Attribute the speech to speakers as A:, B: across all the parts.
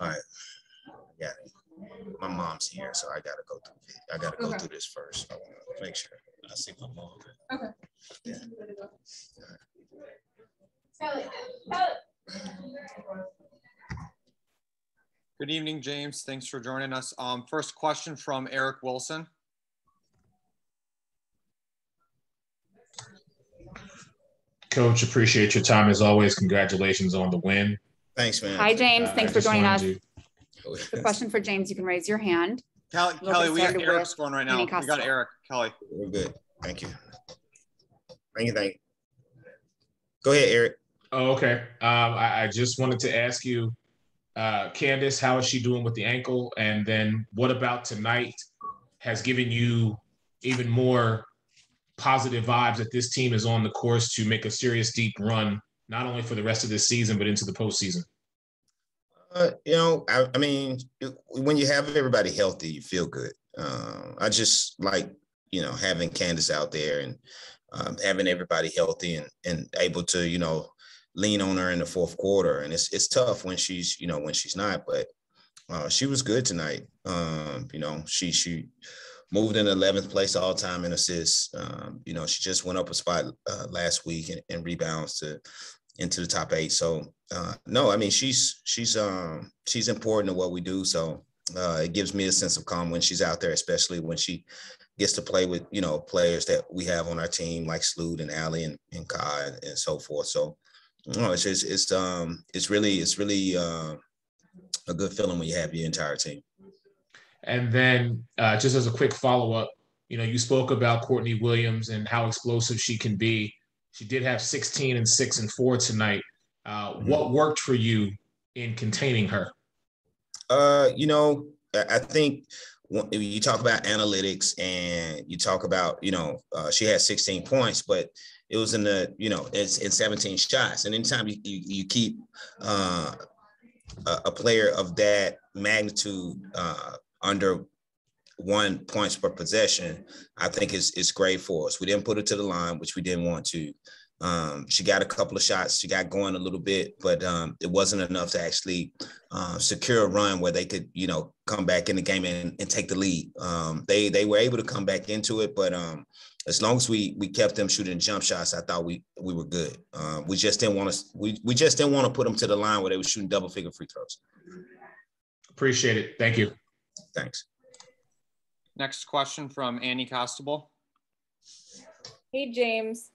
A: All right. Yeah. My mom's here, so I gotta go through it. I gotta go through this first. I want to make sure I see my mom.
B: Okay.
A: Yeah.
C: Good evening, James. Thanks for joining us. First question from Eric Wilson.
D: Coach, appreciate your time as always. Congratulations on the win.
A: Thanks, man.
B: Hi, James. Thanks for joining us.
A: The
B: question for James, you can raise your hand.
C: Kelly, we got Eric's going right now. We got Eric. Kelly.
A: We're good. Thank you. Thank you. Go ahead, Eric.
D: Oh, okay. I just wanted to ask you, Candace, how is she doing with the ankle? And then what about tonight has given you even more positive vibes that this team is on the course to make a serious deep run, not only for the rest of this season, but into the postseason?
A: I mean, when you have everybody healthy, you feel good. I just like, having Candace out there and having everybody healthy and able to, lean on her in the fourth quarter. And it's tough when she's not, but she was good tonight. She moved in 11th place all time in assists. She just went up a spot last week and rebounds into the top 8. So no, I mean, she's important to what we do. So it gives me a sense of calm when she's out there, especially when she gets to play with, players that we have on our team like Sloot and Allie and Kai and so forth. So it's really a good feeling when you have your entire team.
D: And then just as a quick follow-up, you spoke about Courtney Williams and how explosive she can be. She did have 16 and 6 and 4 tonight. What worked for you in containing her?
A: I think when you talk about analytics and you talk about, she had 16 points, but it was in it's in 17 shots. And anytime you keep a player of that magnitude under 1 points per possession, I think it's great for us. We didn't put her to the line, which we didn't want to. She got a couple of shots. She got going a little bit, but it wasn't enough to actually secure a run where they could, come back in the game and take the lead. They were able to come back into it, but as long as we kept them shooting jump shots, I thought we were good. We just didn't want to. We just didn't want to put them to the line where they were shooting double-figure free throws.
D: Appreciate it. Thank you.
A: Thanks.
C: Next question from Annie Costable.
E: Hey, James.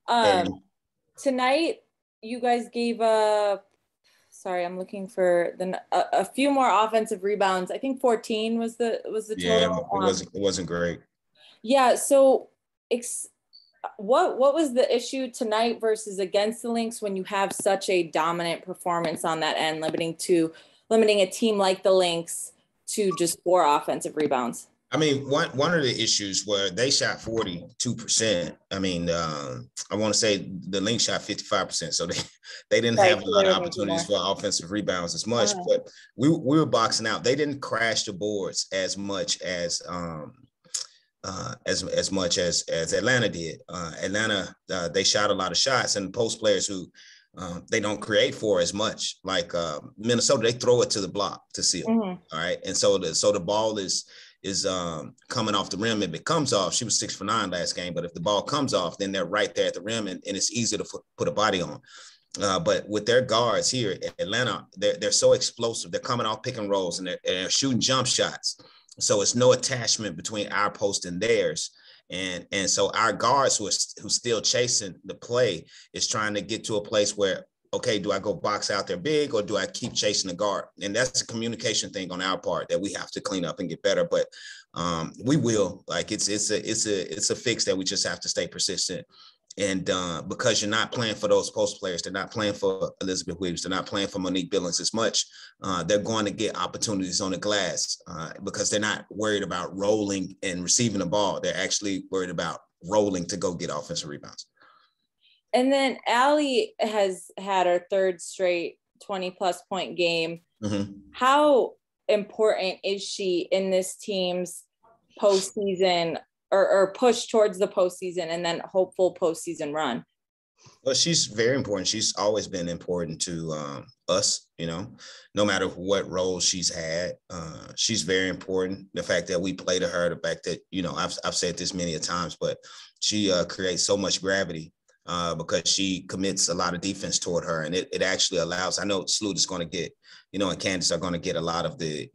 A: Hey.
E: Tonight, you guys gave I'm looking for a few more offensive rebounds. I think 14 was the total.
A: Yeah, it wasn't great.
E: Yeah. So, what was the issue tonight versus against the Lynx when you have such a dominant performance on that end, limiting a team like the Lynx to just 4 offensive rebounds?
A: I mean, one of the issues where they shot 42%. I mean, I want to say the Lynx shot 55%. So they didn't have a lot of opportunities for offensive rebounds as much, but we were boxing out. They didn't crash the boards as much as Atlanta did. Atlanta, they shot a lot of shots, and post players who they don't create for as much. Like Minnesota, they throw it to the block to seal. All right, and so the ball is coming off the rim. If it comes off, she was 6 for 9 last game, but if the ball comes off, then they're right there at the rim and it's easy to put a body on. But with their guards here, Atlanta, they're so explosive. They're coming off pick and rolls and they're shooting jump shots. So it's no attachment between our post and theirs. And so our guards who's still chasing the play is trying to get to a place where, okay, do I go box out there big or do I keep chasing the guard? And that's a communication thing on our part that we have to clean up and get better. But we will. Like it's a fix that we just have to stay persistent. And because you're not playing for those post players, they're not playing for Elizabeth Williams, they're not playing for Monique Billings as much. They're going to get opportunities on the glass because they're not worried about rolling and receiving the ball. They're actually worried about rolling to go get offensive rebounds.
E: And then Allie has had her 3rd straight 20-plus point game. How important is she in this team's postseason or push towards the postseason and then hopeful postseason run?
A: Well, she's very important. She's always been important to us, no matter what role she's had. She's very important. The fact that we play to her, the fact that, I've said this many a times, but she creates so much gravity because she commits a lot of defense toward her. And it actually allows, I know Sloot is going to get, and Candace are going to get a lot of the,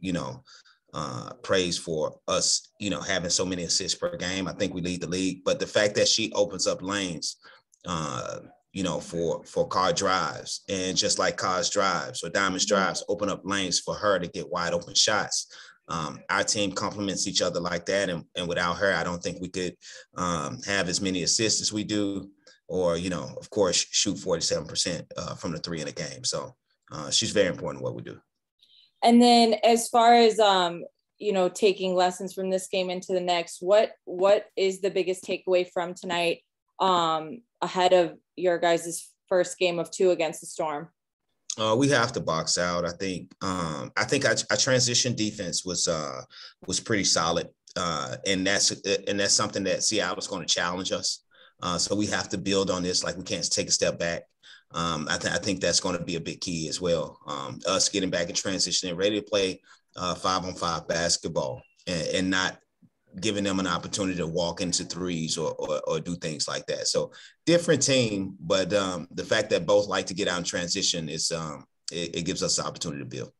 A: praise for us, having so many assists per game. I think we lead the league, but the fact that she opens up lanes, for car drives, and just like cars drives or diamonds drives open up lanes for her to get wide open shots. Our team complements each other like that. And without her, I don't think we could have as many assists as we do, or, of course, shoot 47% from the three in a game. So she's very important in what we do. And
E: then as far as, taking lessons from this game into the next, what is the biggest takeaway from tonight ahead of your guys' first game of 2 against the Storm?
A: We have to box out. I think our transition defense was pretty solid, and that's something that Seattle's going to challenge us. So we have to build on this. Like, we can't take a step back. I think that's going to be a big key as well. Us getting back in transition and ready to play 5-on-5 basketball, and not giving them an opportunity to walk into threes or do things like that. So different team, but the fact that both like to get out in transition is it gives us the opportunity to build.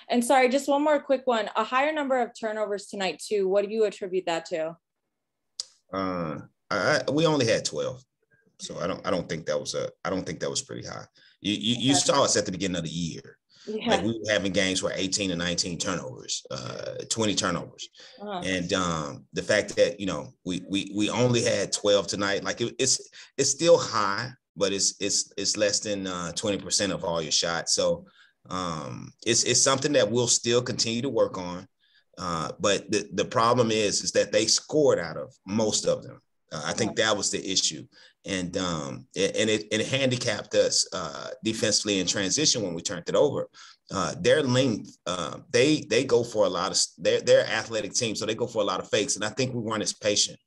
E: And sorry, just one more quick one. A higher number of turnovers tonight too. What do you attribute that to?
A: We only had 12, so I don't think that was pretty high. You saw us at the beginning of the year. Yeah. Like, we were having games where 18 and 19 turnovers, 20 turnovers. Uh-huh. And the fact that, we only had 12 tonight, like it's still high, but it's less than 20% of all your shots. So it's something that we'll still continue to work on. But the problem is that they scored out of most of them. I think that was the issue. And it handicapped us defensively in transition when we turned it over. Their length, they go for a lot of, they're athletic team, so they go for a lot of fakes. And I think we weren't as patient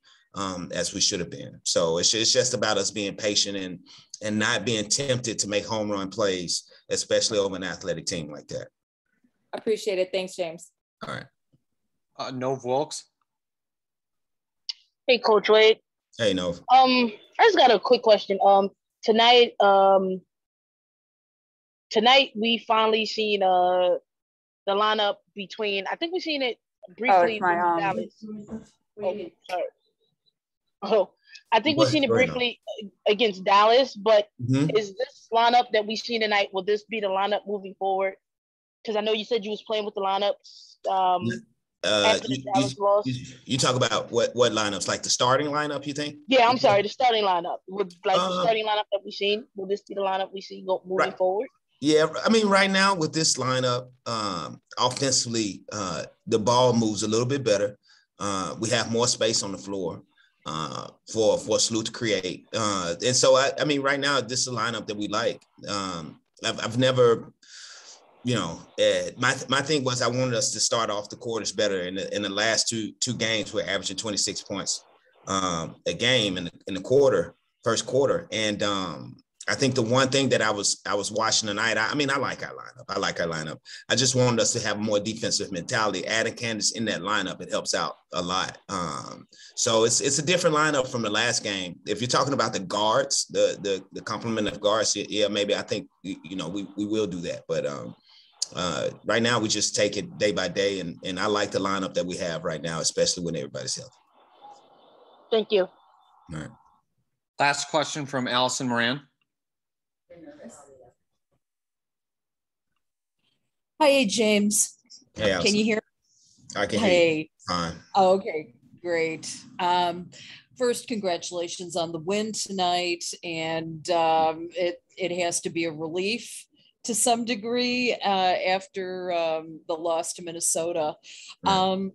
A: as we should have been. So it's just about us being patient and not being tempted to make home run plays, especially over an athletic team like that.
E: Appreciate it. Thanks, James.
A: All right.
C: Nov Wilkes.
F: Hey, Coach Wade.
A: Hey, Nov.
F: I just got a quick question. Tonight we finally seen the lineup between, I think we've seen it briefly in Dallas. Sorry. I think we've seen it briefly against Dallas, but is this lineup that we seen tonight, will this be the lineup moving forward? Because I know you said you was playing with the lineups.
A: You talk about what lineups, like the starting lineup, you think?
F: Yeah, I'm sorry, the starting lineup. Would the starting lineup that we've seen, will this be the lineup we see moving forward?
A: Yeah, I mean, right now with this lineup, offensively, the ball moves a little bit better. We have more space on the floor for Sloot to create. And so, I mean, right now, this is a lineup that we like. I've never, my thing was I wanted us to start off the quarters better. In the last two games, we're averaging 26 points a game in the first quarter. And I think the one thing that I was watching tonight, I like our lineup. I just wanted us to have a more defensive mentality. Adding Candace in that lineup, it helps out a lot. So it's a different lineup from the last game. If you're talking about the guards, the complement of guards, yeah, maybe I think, we will do that. But right now we just take it day by day. And I like the lineup that we have right now, especially when everybody's healthy.
F: Thank you.
A: All right.
C: Last question from Allison Moran.
G: Hi, James.
A: Hey, Allison.
G: Can you hear?
A: I can hear you. Fine.
G: Oh, okay, great. First, congratulations on the win tonight, and it has to be a relief to some degree after the loss to Minnesota. Right.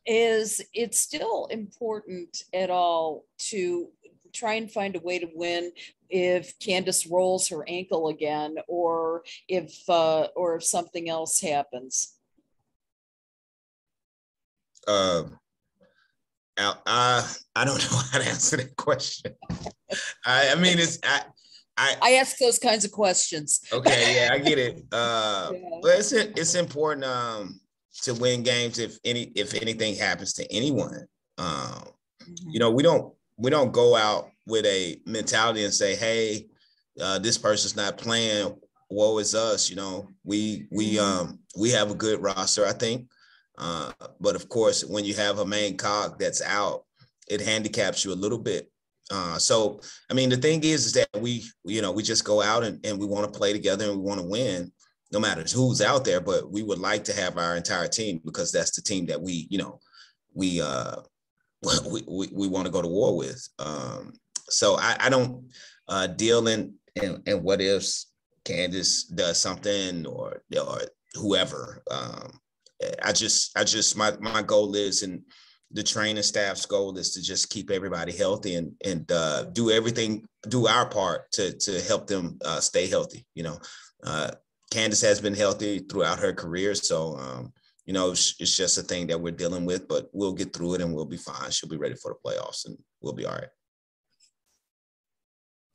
G: Is it still important at all to try and find a way to win if Candace rolls her ankle again, or if something else happens?
A: I don't know how to answer that question. I mean,
G: I ask those kinds of questions.
A: Okay, yeah, I get it. But it's important to win games if anything happens to anyone. You know, we don't go out with a mentality and say, hey, this person's not playing, woe is us. You know, we have a good roster, I think. But of course, when you have a main cog that's out, it handicaps you a little bit. So, I mean, the thing is that we just go out and we want to play together and we want to win no matter who's out there, but we would like to have our entire team because that's the team that we want to go to war with. So I don't deal in what ifs. Candace does something or whoever. My goal is, and the training staff's goal is to just keep everybody healthy and do our part to help them stay healthy. You know, Candace has been healthy throughout her career. So, you know, it's just a thing that we're dealing with, but we'll get through it and we'll be fine. She'll be ready for the playoffs and we'll be all right.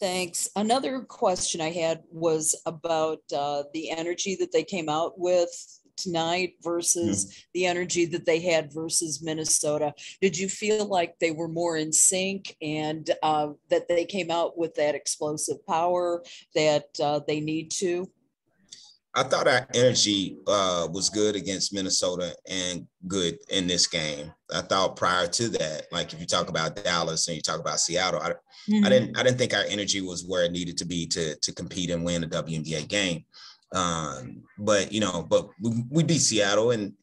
G: Thanks. Another question I had was about the energy that they came out with tonight versus the energy that they had versus Minnesota. Did you feel like they were more in sync and that they came out with that explosive power that they need to?
A: I thought our energy was good against Minnesota and good in this game. I thought prior to that, like if you talk about Dallas and you talk about Seattle, I didn't think our energy was where it needed to be to compete and win a WNBA game. But we beat Seattle and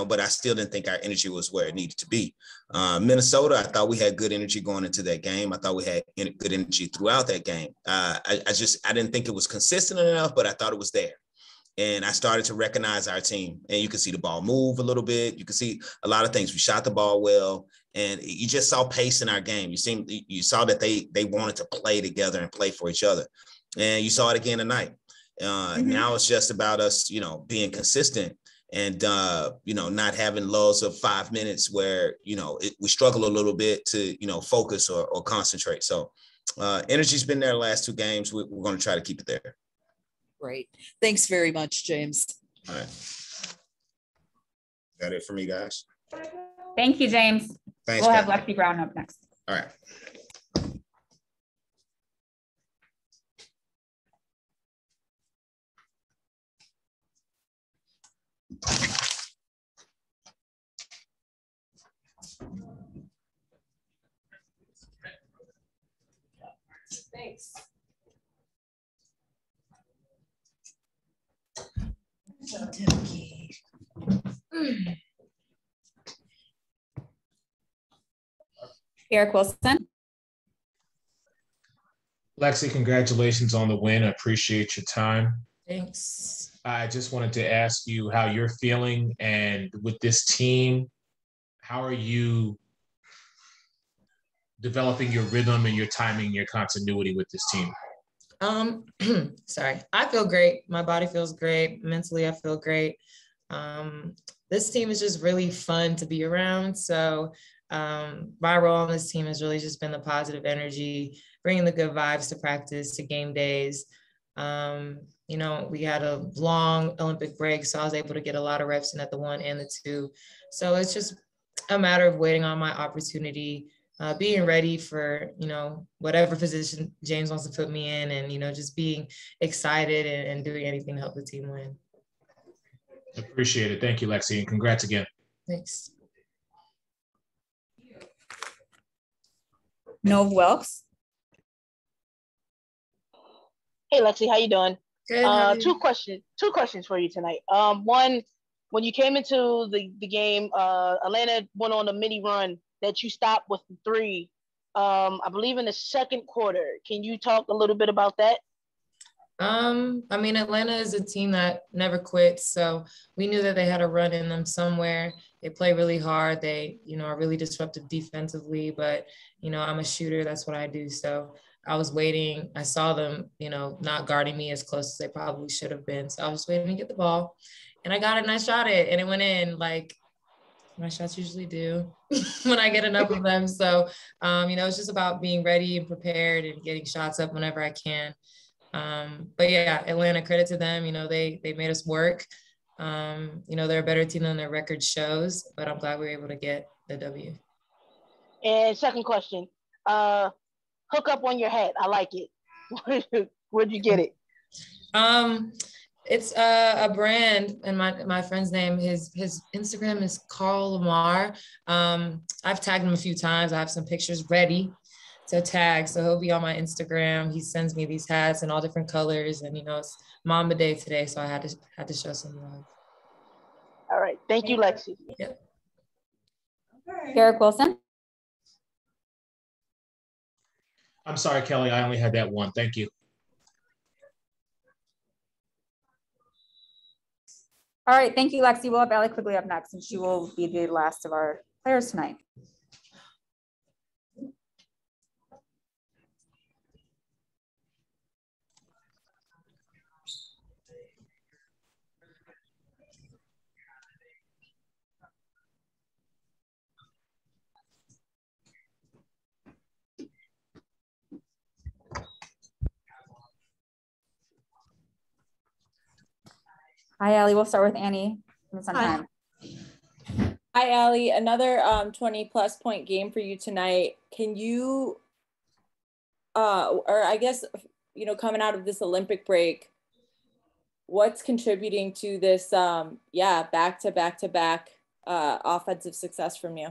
A: but I still didn't think our energy was where it needed to be. Minnesota, I thought we had good energy going into that game. I thought we had good energy throughout that game. I didn't think it was consistent enough, but I thought it was there. And I started to recognize our team, and you can see the ball move a little bit. You can see a lot of things. We shot the ball well, and you just saw pace in our game. You saw that they wanted to play together and play for each other, and you saw it again tonight. Now it's just about us, being consistent and not having lulls of 5 minutes where we struggle a little bit to focus or concentrate. So energy's been there the last 2 games. We're going to try to keep it there.
G: Great. Thanks very much, James.
A: All right. That it for me, guys.
B: Thank you, James.
A: Thanks,
B: we'll have Lexi Brown up next.
A: All right.
E: Thanks.
B: Eric Wilson.
D: Lexi, congratulations on the win. I appreciate your time.
H: Thanks.
D: I just wanted to ask you how you're feeling, and with this team, how are you developing your rhythm and your timing, your continuity with this team?
H: Sorry. I feel great. My body feels great. Mentally, I feel great. This team is just really fun to be around. So my role on this team has really just been the positive energy, bringing the good vibes to practice, to game days. We had a long Olympic break, so I was able to get a lot of reps in at the 1 and the 2. So it's just a matter of waiting on my opportunity, being ready for, whatever position James wants to put me in, and, just being excited and doing anything to help the team win.
D: Appreciate it. Thank you, Lexi, and congrats again.
H: Thanks.
B: Nova Wilkes.
F: Hey, Lexi, how you doing?
H: Good.
F: Two questions for you tonight. One, when you came into the game, Atlanta went on a mini run that you stopped with the 3, I believe in the second quarter. Can you talk a little bit about that?
H: Atlanta is a team that never quits. So we knew that they had a run in them somewhere. They play really hard. They, are really disruptive defensively, but, I'm a shooter. That's what I do. So I was waiting. I saw them, not guarding me as close as they probably should have been. So I was waiting to get the ball, and I got it and I shot it, and it went in like my shots usually do when I get enough of them. So, it's just about being ready and prepared and getting shots up whenever I can. But yeah, Atlanta, credit to them. They made us work. They're a better team than their record shows, but I'm glad we were able to get the W.
F: And second question, hook up on your hat. I like it. Where'd you get it?
H: It's a brand, and my friend's name, his Instagram is Carl Lamar. I've tagged him a few times. I have some pictures ready to tag, so he'll be on my Instagram. He sends me these hats in all different colors, and it's Mamba Day today, so I had to show some love.
F: All right, thank you, Lexi.
H: Yep.
B: Eric Wilson.
D: I'm sorry, Kelly. I only had that one. Thank you.
B: All right, thank you, Lexi. We'll have Allie Quigley up next, and she will be the last of our players tonight. Hi, Allie. We'll start with Annie.
E: Hi, Allie. Another 20-plus point game for you tonight. Can you, or I guess, coming out of this Olympic break, what's contributing to this, back-to-back offensive success from you?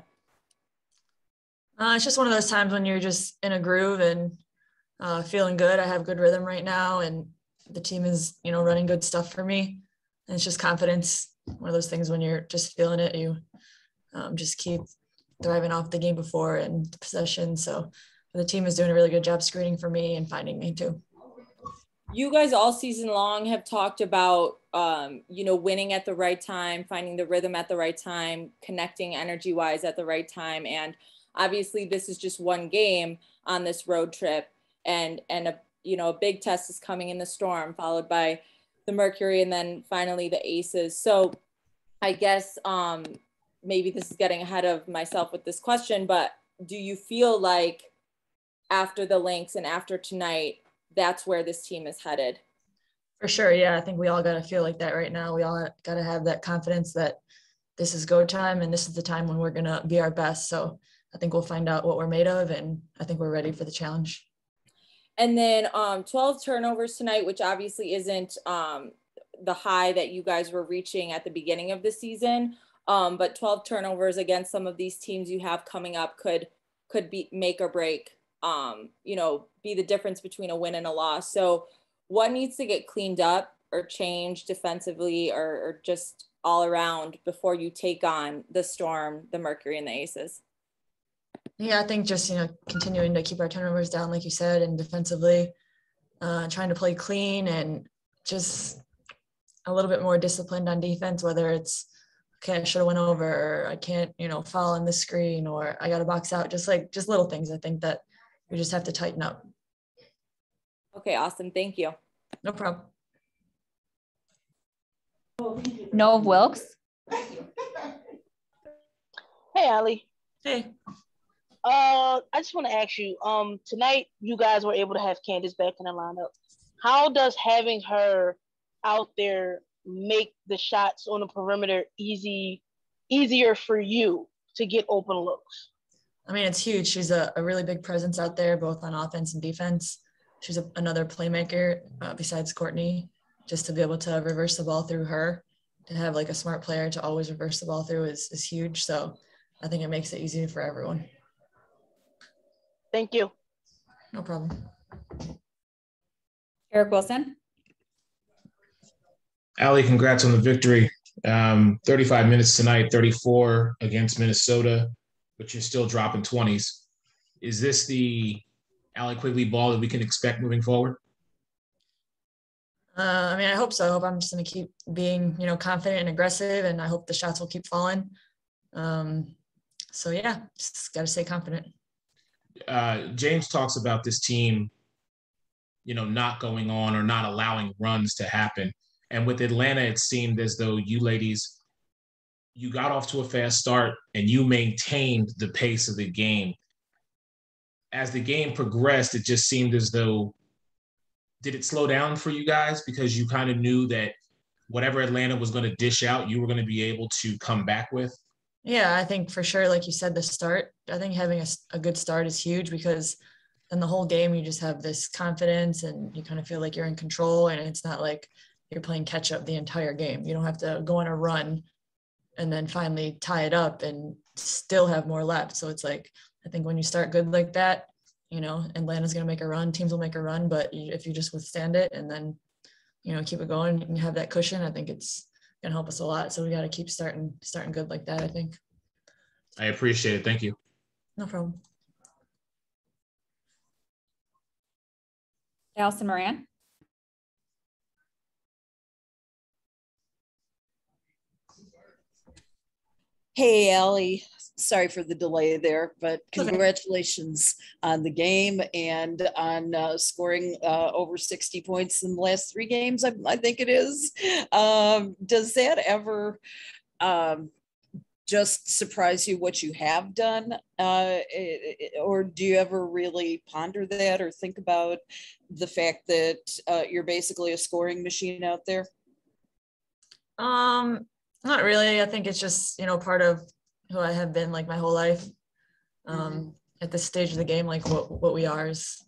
I: It's just one of those times when you're just in a groove and feeling good. I have good rhythm right now, and the team is, running good stuff for me. And it's just confidence. One of those things when you're just feeling it, you just keep thriving off the game before and the possession. So the team is doing a really good job screening for me and finding me too.
E: You guys all season long have talked about, winning at the right time, finding the rhythm at the right time, connecting energy-wise at the right time. And obviously this is just one game on this road trip, and a big test is coming in the Storm, followed by the Mercury, and then finally the Aces. So I guess maybe this is getting ahead of myself with this question, but do you feel like after the Lynx and after tonight, that's where this team is headed?
I: For sure. Yeah. I think we all got to feel like that right now. We all got to have that confidence that this is go time and this is the time when we're going to be our best. So I think we'll find out what we're made of, and I think we're ready for the challenge.
E: And then 12 turnovers tonight, which obviously isn't the high that you guys were reaching at the beginning of the season. But 12 turnovers against some of these teams you have coming up could be make or break, be the difference between a win and a loss. So what needs to get cleaned up or changed defensively or just all around before you take on the Storm, the Mercury, and the Aces?
I: Yeah, I think just, continuing to keep our turnovers down, like you said, and defensively, trying to play clean and just a little bit more disciplined on defense, whether it's, okay, I should have went over, or I can't, foul on this screen, or I got to box out, just little things. I think that we just have to tighten up.
E: Okay, awesome. Thank you.
I: No problem.
B: Noah Wilkes.
F: Hey, Allie.
I: Hey.
F: I just want to ask you, tonight you guys were able to have Candace back in the lineup. How does having her out there make the shots on the perimeter easier for you to get open looks?
I: I mean, it's huge. She's a really big presence out there, both on offense and defense. She's another playmaker besides Courtney, just to be able to reverse the ball through her, to have like a smart player to always reverse the ball through is huge. So I think it makes it easy for everyone.
F: Thank you.
I: No problem.
B: Eric Wilson.
D: Allie, congrats on the victory. 35 minutes tonight, 34 against Minnesota, but you're still dropping 20s. Is this the Allie Quigley ball that we can expect moving forward?
I: I mean, I hope so. I hope I'm just going to keep being, confident and aggressive, and I hope the shots will keep falling. So yeah, just got to stay confident.
D: James talks about this team, not going on or not allowing runs to happen. And with Atlanta, it seemed as though you ladies, you got off to a fast start and you maintained the pace of the game. As the game progressed, it just seemed as though did it slow down for you guys because you kind of knew that whatever Atlanta was going to dish out, you were going to be able to come back with?
I: Yeah, I think for sure, like you said, the start, I think having a good start is huge because in the whole game, you just have this confidence and you kind of feel like you're in control, and it's not like you're playing catch up the entire game. You don't have to go on a run and then finally tie it up and still have more left. So it's like, I think when you start good like that, you know, Atlanta's going to make a run, teams will make a run, but if you just withstand it and then, you know, keep it going and have that cushion, I think it's going to help us a lot. So we got to keep starting good like that, I think.
D: I appreciate it. Thank you.
I: No problem.
B: Allison Moran.
G: Hey, Allie. Sorry for the delay there, but congratulations on the game and on scoring over 60 points in the last 3 games, I think it is. Does that ever just surprise you what you have done? Or do you ever really ponder that or think about the fact that you're basically a scoring machine out there?
I: Not really. I think it's just, you know, part of who I have been like my whole life. At this stage of the game, like what we are is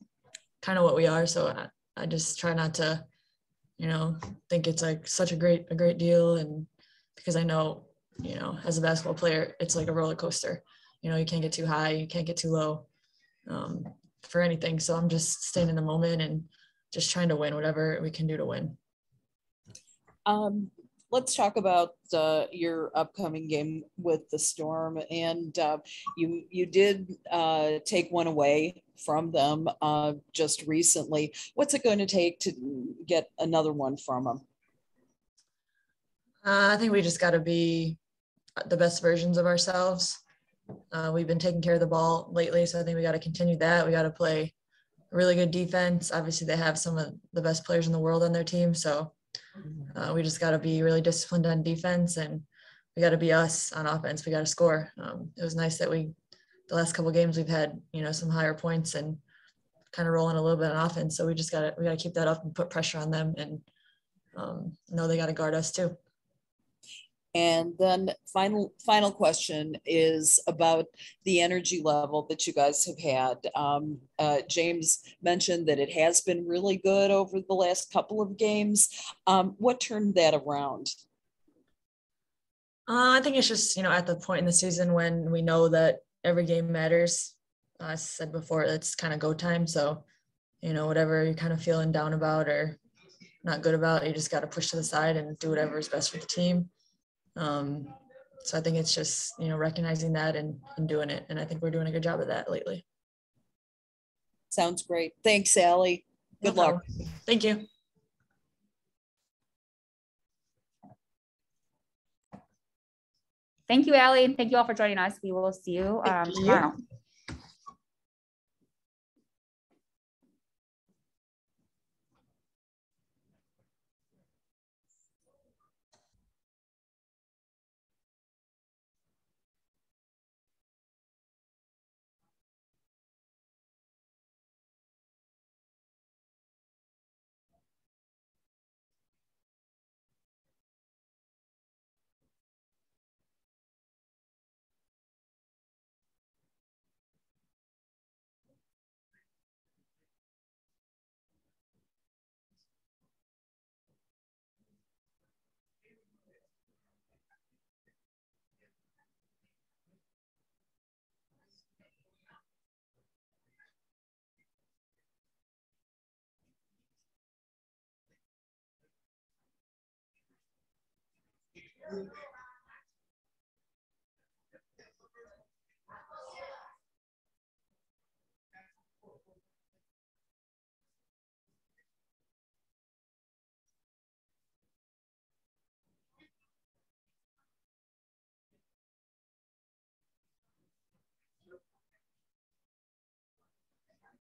I: kind of what we are. So I just try not to, you know, think it's like such a great deal. And because I know, you know, as a basketball player, it's like a roller coaster. You know, you can't get too high, you can't get too low for anything. So I'm just staying in the moment and just trying to win whatever we can do to win.
G: Let's talk about your upcoming game with the Storm, and you did take one away from them just recently. What's it going to take to get another one from them?
I: I think we just got to be the best versions of ourselves. We've been taking care of the ball lately, so I think we got to continue that. We got to play really good defense. Obviously, they have some of the best players in the world on their team, so we just got to be really disciplined on defense, and we got to be us on offense. We got to score. It was nice that the last couple of games we've had, you know, some higher points and kind of rolling a little bit on offense. So we got to keep that up and put pressure on them, and know they got to guard us too.
G: And then final question is about the energy level that you guys have had. James mentioned that it has been really good over the last couple of games. What turned that around?
I: I think it's just, you know, at the point in the season when we know that every game matters. As I said before, it's kind of go time. So, you know, whatever you're kind of feeling down about or not good about, you just got to push to the side and do whatever is best for the team. So I think it's just, you know, recognizing that and doing it. And I think we're doing a good job of that lately.
G: Sounds great. Thanks, Allie. Good luck.
I: Thank you.
B: Thank you, Allie. Thank you all for joining us. We will see you tomorrow.